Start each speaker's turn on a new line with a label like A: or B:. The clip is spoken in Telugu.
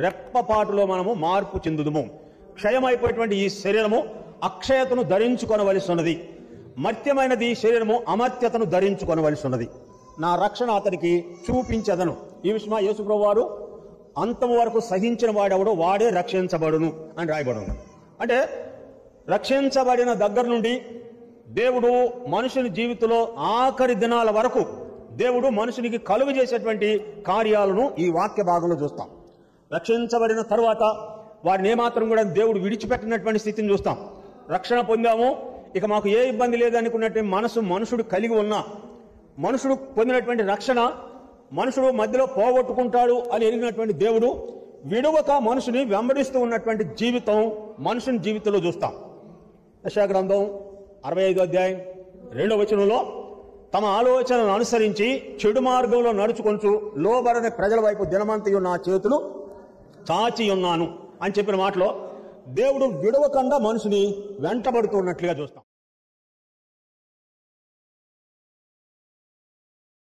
A: రెప్పపాటులో మనము మార్పు చెందుదుము. క్షయమైపోయేటువంటి ఈ శరీరము అక్షయతను ధరించుకొనవలసి ఉన్నది. మర్త్యమైనది శరీరము అమర్త్యతను ధరించుకొనవలసి ఉన్నది. నా రక్షణ అతనికి చూపించదను. ఈ విషయమా యేసుప్రభువు వారు అంతము వరకు సహించిన వాడెవడో వాడే రక్షించబడును అని రాయబడును. అంటే రక్షించబడిన దగ్గర నుండి దేవుడు మనుషుని జీవితంలో ఆఖరి దినాల వరకు దేవుడు మనుషునికి కలుగు చేసేటువంటి కార్యాలను ఈ వాక్య భాగంలో చూస్తాం. రక్షించబడిన తరువాత వారిని ఏమాత్రం కూడా దేవుడు విడిచిపెట్టినటువంటి స్థితిని చూస్తాం. రక్షణ పొందాము, ఇక మాకు ఏ ఇబ్బంది లేదనుకున్నటువంటి మనసు మనుషుడు కలిగి ఉన్నా, మనుషుడు పొందినటువంటి రక్షణ మనుషుడు మధ్యలో పోగొట్టుకుంటాడు అని ఎరిగినటువంటి దేవుడు విడువక మనుషుని వెంబడిస్తూ ఉన్నటువంటి జీవితం మనుషుని జీవితంలో చూస్తాం. యెషయా గ్రంథం 65వ అధ్యాయం 2వ వచనంలో తమ ఆలోచనలను అనుసరించి చెడు మార్గంలో నడుచుకొంచు లోబడని ప్రజల వైపు దినమంతయు నా చేతులు చాచి ఉన్నాను అని చెప్పిన మాటలో దేవుడు విడవకుండా మనిషిని వెంటబడుతూ ఉన్నట్లుగా చూస్తాం.